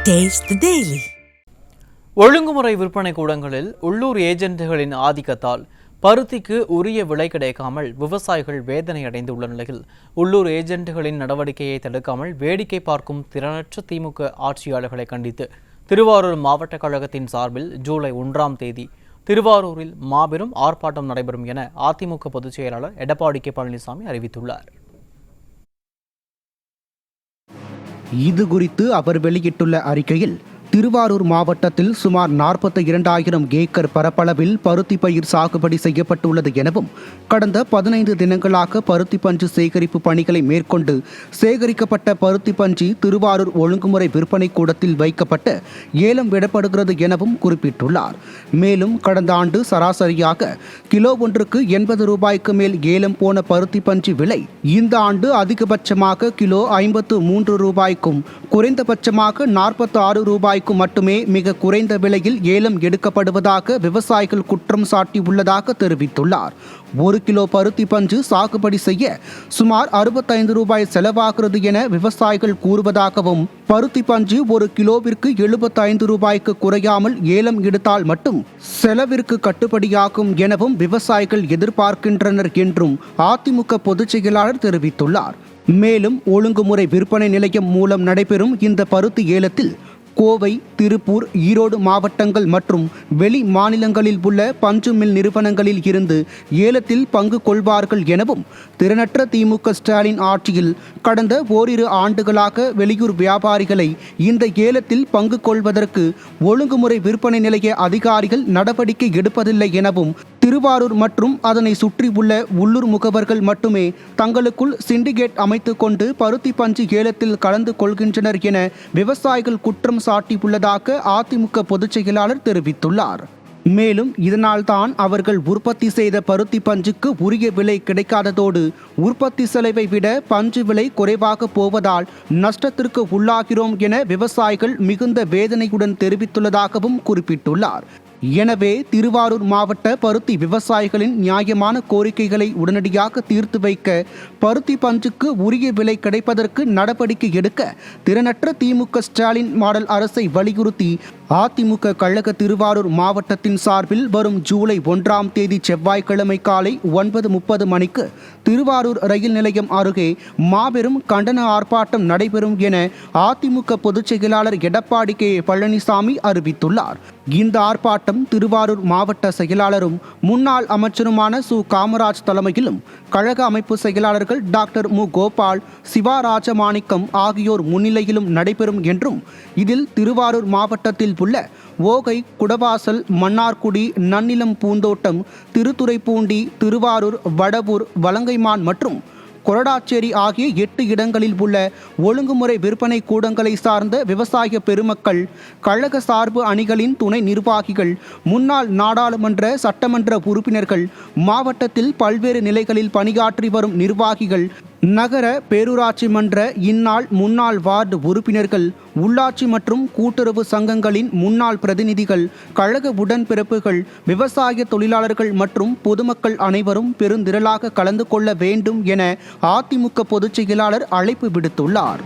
Taste the Daily. ஒழுங்குமுறை விற்பனை கூடங்களில் உள்ளூர் ஏஜென்ட்டுகளின் ஆதிக்கத்தால் பருத்திக்கு உரிய விலை கிடைக்காமல் விவசாயிகள் வேதனை அடைந்துள்ள நிலையில் உள்ளூர் ஏஜென்ட்டுகளின் நடவடிக்கையை தடுக்காமல் வேடிக்கை பார்க்கும் திறனற்ற திமுக ஆட்சியாளர்களை கண்டித்து திருவாரூர் மாவட்ட கழகத்தின் சார்பில் ஜூலை 1ஆம் தேதி திருவாரூரில் மாபெரும் ஆர்ப்பாட்டம் நடைபெறும் என அதிமுக பொதுச் செயலாளர் எடப்பாடி கே பழனிசாமி அறிவித்துள்ளார். இது குறித்து அவர் வெளியிட்டுள்ள அறிக்கையில், திருவாரூர் மாவட்டத்தில் சுமார் 42,000 ஏக்கர் பரப்பளவில் பருத்தி பயிர் சாகுபடி செய்யப்பட்டுள்ளது எனவும், கடந்த 15 தினங்களாக பருத்தி பஞ்சு சேகரிப்பு பணிகளை மேற்கொண்டு சேகரிக்கப்பட்ட பருத்தி பஞ்சு திருவாரூர் ஒழுங்குமுறை விற்பனை கூடத்தில் வைக்கப்பட்டு ஏலம் விடப்படுகிறது எனவும் குறிப்பிட்டுள்ளார். மேலும் கடந்த ஆண்டு சராசரியாக கிலோ ஒன்றுக்கு 80 ரூபாய்க்கு மேல் ஏலம் போன பருத்தி பஞ்சு விலை இந்த ஆண்டு அதிகபட்சமாக கிலோ 53 ரூபாய்க்கும் குறைந்தபட்சமாக 46 ரூபாய்க்கும் மட்டுமே மிக குறைந்த விலையில் ஏலம் எடுக்கப்படுவதாக விவசாயிகள் குற்றம் சாட்டியுள்ளதாக தெரிவித்துள்ளார். 1 கிலோ பருத்தி பஞ்சு சாகுபடி செய்ய சுமார் 65 ரூபாய் செலவாகிறது என விவசாயிகள் கூறுவதாகவும், பருத்தி பஞ்சு 1 கிலோவிற்கு 75 ரூபாய்க்கு குறையாமல் ஏலம் எடுத்தால் மட்டும் செலவிற்கு கட்டுப்படியாகும் எனவும் விவசாயிகள் எதிர்பார்க்கின்றனர் என்றும் அதிமுக பொதுச் செயலாளர் தெரிவித்துள்ளார். மேலும் ஒழுங்குமுறை விற்பனை நிலையம் மூலம் நடைபெறும் இந்த பருத்தி ஏலத்தில் கோவை, திருப்பூர், ஈரோடு மாவட்டங்கள் மற்றும் வெளி மாநிலங்களில் உள்ள பஞ்சு மில் நிறுவனங்களில் இருந்து ஏலத்தில் பங்கு கொள்வார்கள் எனவும், திறனற்ற திமுக ஸ்டாலின் ஆட்சியில் கடந்த ஓரிரு ஆண்டுகளாக வெளியூர் வியாபாரிகளை இந்த ஏலத்தில் பங்கு கொள்வதற்கு ஒழுங்குமுறை விற்பனை நிலைய அதிகாரிகள் நடவடிக்கை எடுப்பதில்லை எனவும், திருவாரூர் மற்றும் அதனை சுற்றியுள்ள உள்ளூர் முகவர்கள் மட்டுமே தங்களுக்குள் சிண்டிகேட் அமைத்துக் கொண்டு பருத்தி பஞ்சு ஏலத்தில் கலந்து கொள்கின்றனர் என விவசாயிகள் குற்றம் சாட்டியுள்ளதாக அதிமுக பொதுச் செயலாளர் தெரிவித்துள்ளார். மேலும் இதனால் தான் அவர்கள் உற்பத்தி செய்த பருத்தி பஞ்சுக்கு உரிய விலை கிடைக்காததோடு உற்பத்தி செலவை விட பஞ்சு விலை குறைவாக போவதால் நஷ்டத்திற்கு உள்ளாகிறோம் என விவசாயிகள் மிகுந்த வேதனையுடன் தெரிவித்துள்ளதாகவும் குறிப்பிட்டுள்ளார். எனவே திருவாரூர் மாவட்ட பருத்தி விவசாயிகளின் நியாயமான கோரிக்கைகளை உடனடியாக தீர்த்து வைக்க, பருத்தி பஞ்சுக்கு உரிய விலை கிடைப்பதற்கு நடவடிக்கை எடுக்க திறனற்ற திமுக ஸ்டாலின் மாடல் அரசை வலியுறுத்தி அதிமுக கழக திருவாரூர் மாவட்டத்தின் சார்பில் வரும் ஜூலை 1ஆம் தேதி செவ்வாய்க்கிழமை காலை 9:30 மணிக்கு திருவாரூர் ரயில் நிலையம் அருகே மாபெரும் கண்டன ஆர்ப்பாட்டம் நடைபெறும் என அதிமுக பொதுச் செயலாளர் எடப்பாடி கே பழனிசாமி அறிவித்துள்ளார். இந்த ஆர்ப்பாட்டம் திருவாரூர் மாவட்ட செயலாளரும் முன்னாள் அமைச்சருமான சு. காமராஜ் தலைமையிலும், கழக அமைப்பு செயலாளர்கள் டாக்டர் மு. கோபால், சிவா ராஜமாணிக்கம் ஆகியோர் முன்னிலையிலும் நடைபெறும் என்றும், இதில் திருவாரூர் மாவட்டத்தில் உள்ள ஓகை, குடவாசல், மன்னார்குடி, நன்னிலம் பூந்தோட்டம், திருத்துறைப்பூண்டி, திருவாரூர், வடவூர், வலங்கைமான் மற்றும் கொரடாச்சேரி ஆகிய 8 இடங்களில் உள்ள ஒழுங்குமுறை விற்பனை கூடங்களை சார்ந்த விவசாய பெருமக்கள், கழக சார்பு அணிகளின் துணை நிர்வாகிகள், முன்னாள் நாடாளுமன்ற சட்டமன்ற உறுப்பினர்கள், மாவட்டத்தில் பல்வேறு நிலைகளில் பணியாற்றி வரும் நிர்வாகிகள், நகர பேரூராட்சி மன்ற இந்நாள் முன்னாள் வார்டு உறுப்பினர்கள், உள்ளாட்சி மற்றும் கூட்டுறவு சங்கங்களின் முன்னாள் பிரதிநிதிகள், கழக உடன்பிறப்புகள், விவசாய தொழிலாளர்கள் மற்றும் பொதுமக்கள் அனைவரும் பெருந்திரளாக கலந்து கொள்ள வேண்டும் என அதிமுக பொதுச் செயலாளர் அழைப்பு விடுத்துள்ளார்.